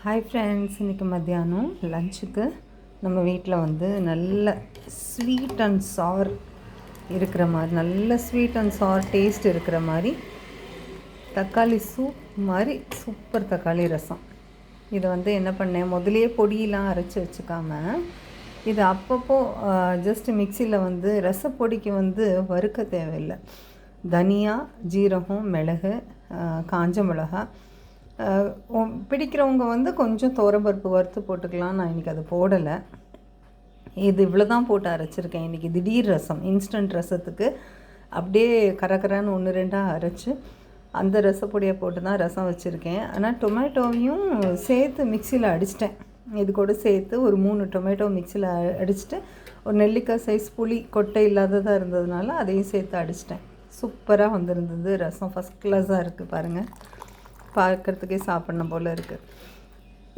Hi friends, இன்றைக்கி மத்தியானம் லஞ்சுக்கு நம்ம வீட்டில் வந்து நல்ல ஸ்வீட் அண்ட் சார் இருக்கிற மாதிரி, நல்ல ஸ்வீட் அண்ட் சார் டேஸ்ட் இருக்கிற மாதிரி தக்காளி சூப் மாதிரி சூப்பர் தக்காளி ரசம். இதை வந்து என்ன பண்ணேன், முதலையே பொடியெலாம் அரைச்சி வச்சுக்காமல் இது அப்பப்போ ஜஸ்ட் மிக்சியில் வந்து ரசப்பொடிக்கு வந்து வறுக்க தேவையில்லை. தனியா, ஜீரகம், மிளகு, காஞ்ச மிளகா, பிடிக்கிறவங்க வந்து கொஞ்சம் துவரம்பருப்பு வறுத்து போட்டுக்கலாம். நான் இன்றைக்கி அது போடலை. இது இவ்வளோ தான் போட்டு அரைச்சிருக்கேன். இன்றைக்கி திடீர் ரசம், இன்ஸ்டன்ட் ரசத்துக்கு அப்படியே கரகரான்னு 1-2 அரைச்சி அந்த ரசப்பொடியை போட்டு தான் ரசம் வச்சுருக்கேன். ஆனால் டொமேட்டோவையும் சேர்த்து மிக்சியில் அடிச்சிட்டேன். இது கூட சேர்த்து ஒரு 3 டொமேட்டோ மிக்சியில் அடிச்சுட்டு ஒரு நெல்லிக்காய் சைஸ் புளி கொட்டை இல்லாததாக இருந்ததுனால அதையும் சேர்த்து அடிச்சிட்டேன். சூப்பராக வந்திருந்தது ரசம். ஃபஸ்ட் கிளாஸாக இருக்குது பாருங்கள், பார்க்குறதுக்கே சாப்பிட்ணும் போல் இருக்குது.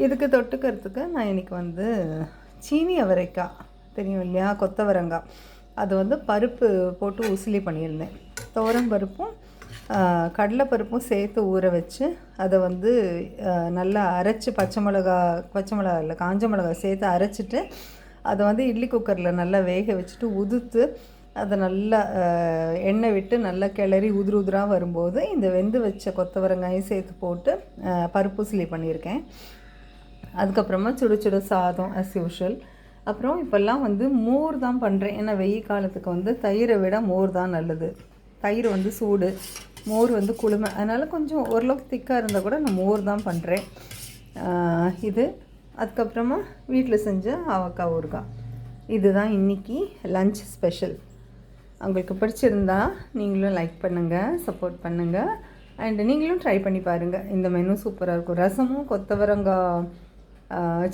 இதுக்கு தொட்டுக்கிறதுக்கு நான் இன்றைக்கி வந்து சீனி அவரைக்காய் தெரியும் இல்லையா, கொத்தவரங்காய், அது வந்து பருப்பு போட்டு உசிலி பண்ணியிருந்தேன். துவரம் பருப்பும் கடலைப்பருப்பும் சேர்த்து ஊற வச்சு அதை வந்து நல்லா அரைச்சி பச்சை மிளகா இல்லை காஞ்ச மிளகா சேர்த்து அரைச்சிட்டு அதை வந்து இட்லி குக்கரில் நல்லா வேக வச்சுட்டு உதுத்து அதை நல்லா எண்ணெய் விட்டு நல்லா கிளறி உதிராக வரும்போது இந்த வெந்து வச்ச கொத்தவரங்காயும் சேர்த்து போட்டு பருப்பு உசிலி பண்ணியிருக்கேன். அதுக்கப்புறமா சுட சுட சாதம் அஸ் யூஷுவல். அப்புறம் இப்போல்லாம் வந்து மோர் தான் பண்ணுறேன். ஏன்னா வெயில் காலத்துக்கு வந்து தயிரை விட மோர் தான் நல்லது. தயிர் வந்து சூடு, மோர் வந்து குளுமை. அதனால் கொஞ்சம் ஓரளவுக்கு திக்காக இருந்தால் கூட நான் மோர் தான் பண்ணுறேன். இது அதுக்கப்புறமா வீட்டில் செஞ்ச அவக்காய் ஊறுகாய். இதுதான் இன்றைக்கி லன்ச் ஸ்பெஷல். உங்களுக்கு பிடிச்சிருந்தா நீங்களும் லைக் பண்ணுங்கள், சப்போர்ட் பண்ணுங்கள், அண்ட் நீங்களும் ட்ரை பண்ணி பாருங்கள். இந்த மெனு சூப்பராக இருக்கும். ரசமும் கொத்தவரங்காய்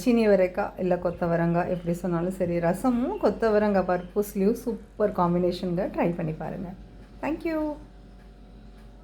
சீனி அவரைக்காய் இல்லை கொத்தவரங்காய் எப்படி சொன்னாலும் சரி, ரசமும் கொத்தவரங்காய் பர்பஸ்லேயும் சூப்பர் காம்பினேஷனுங்க. ட்ரை பண்ணி பாருங்கள். தேங்க்யூ.